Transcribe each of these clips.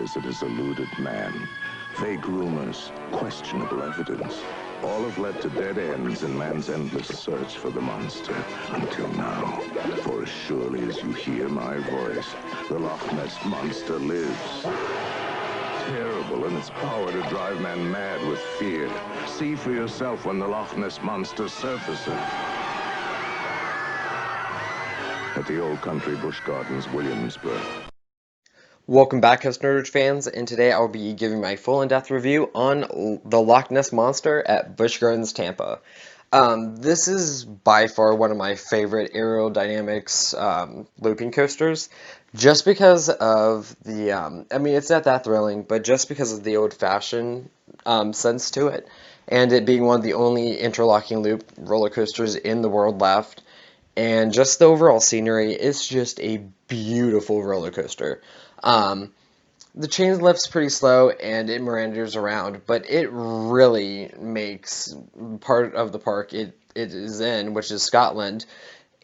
years it has eluded man. Vague rumors, questionable evidence, all have led to dead ends in man's endless search for the monster. Until now, for as surely as you hear my voice, the Loch Ness Monster lives. Terrible in its power to drive men mad with fear. See for yourself when the Loch Ness Monster surfaces. At the Old Country Busch Gardens, Williamsburg. Welcome back, House Nerd fans, and today I'll be giving my full in-depth review on the Loch Ness Monster at Busch Gardens, Tampa. This is by far one of my favorite aerodynamics looping coasters, just because of the, I mean, it's not that thrilling, but just because of the old-fashioned sense to it, and it being one of the only interlocking loop roller coasters in the world left, and just the overall scenery is just a beautiful roller coaster. The chain lifts pretty slow and it meanders around, but it really makes part of the park it is in, which is Scotland,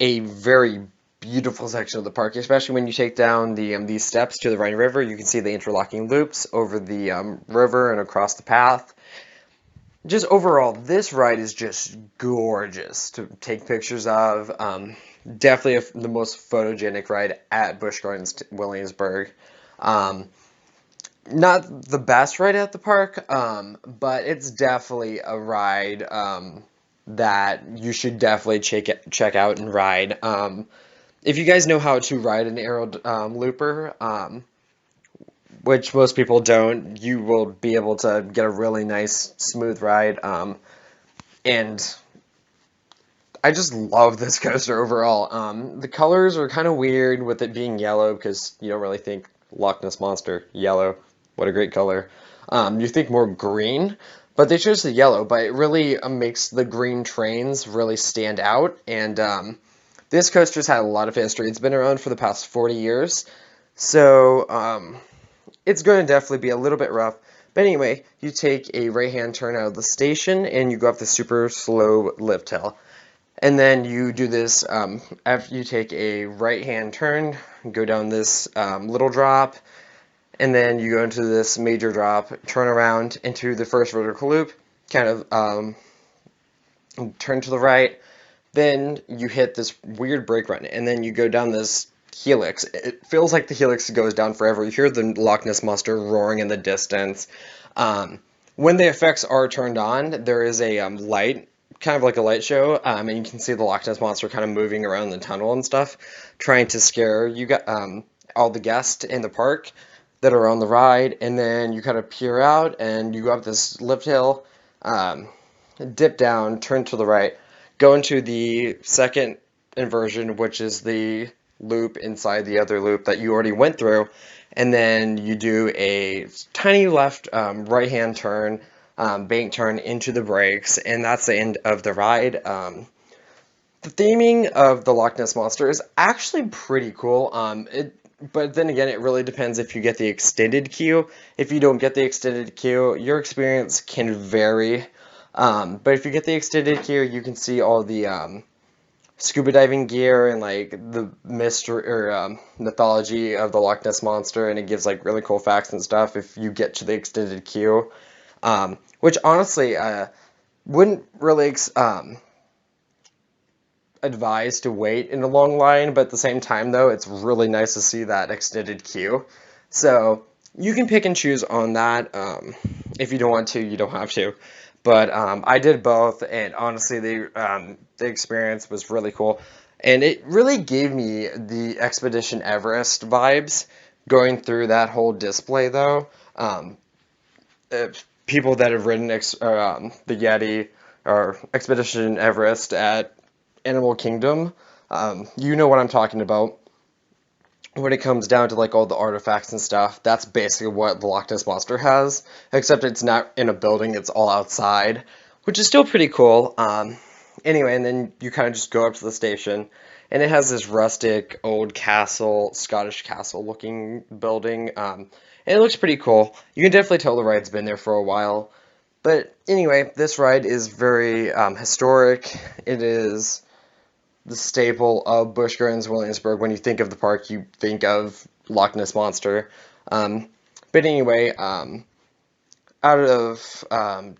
a very beautiful section of the park, especially when you take down these steps to the Rhine River. You can see the interlocking loops over the river and across the path. Just overall, this ride is just gorgeous to take pictures of. Definitely the most photogenic ride at Busch Gardens Williamsburg. Not the best ride at the park, but it's definitely a ride that you should definitely check out and ride. If you guys know how to ride an aero looper, which most people don't, you will be able to get a really nice, smooth ride. And I just love this coaster overall. The colors are kind of weird with it being yellow because you don't really think Loch Ness Monster, yellow. What a great color. You think more green, but they chose the yellow, but it really makes the green trains really stand out. And this coaster's had a lot of history. It's been around for the past 40 years. So it's going to definitely be a little bit rough. But anyway, you take a right-hand turn out of the station and you go up the super slow lift hill. And then you do this, after you take a right-hand turn, go down this little drop, and then you go into this major drop, turn around into the first vertical loop, kind of turn to the right, then you hit this weird brake run, and then you go down this helix. It feels like the helix goes down forever. You hear the Loch Ness Monster roaring in the distance. When the effects are turned on, there is a light, kind of like a light show, and you can see the Loch Ness Monster kind of moving around the tunnel and stuff, trying to scare you all the guests in the park that are on the ride. And then you kind of peer out and you go up this lift hill, dip down, turn to the right, go into the second inversion, which is the loop inside the other loop that you already went through, and then you do a tiny left right-hand turn, bank turn into the brakes, and that's the end of the ride. The theming of the Loch Ness Monster is actually pretty cool. But then again, it really depends if you get the extended queue. If you don't get the extended queue, your experience can vary. But if you get the extended queue, you can see all the scuba diving gear and like the mystery or mythology of the Loch Ness Monster, and it gives like really cool facts and stuff if you get to the extended queue. Which honestly, wouldn't really advise to wait in a long line, but at the same time though, it's really nice to see that extended queue. So you can pick and choose on that. If you don't want to, you don't have to. But I did both, and honestly, the experience was really cool. And it really gave me the Expedition Everest vibes going through that whole display though. People that have ridden the Yeti or Expedition Everest at Animal Kingdom, you know what I'm talking about. When it comes down to like all the artifacts and stuff, that's basically what the Loch Ness Monster has, except it's not in a building, it's all outside, which is still pretty cool. Anyway, and then you kind of just go up to the station, and it has this rustic old castle, Scottish castle looking building, and it looks pretty cool. You can definitely tell the ride's been there for a while. But anyway, this ride is very historic. It is the staple of Busch Gardens Williamsburg. When you think of the park, you think of Loch Ness Monster. But anyway, out of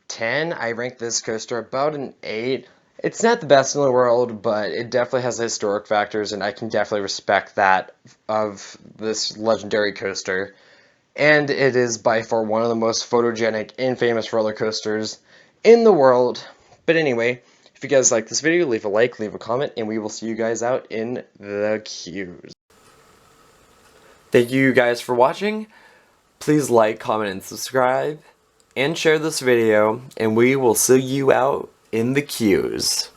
10, I rank this coaster about an 8. It's not the best in the world, but it definitely has historic factors, and I can definitely respect that of this legendary coaster. And it is by far one of the most photogenic and famous roller coasters in the world. But anyway, if you guys like this video, leave a like, leave a comment, and we will see you guys out in the queues. Thank you guys for watching. Please like, comment, and subscribe, and share this video, and we will see you out in the queues.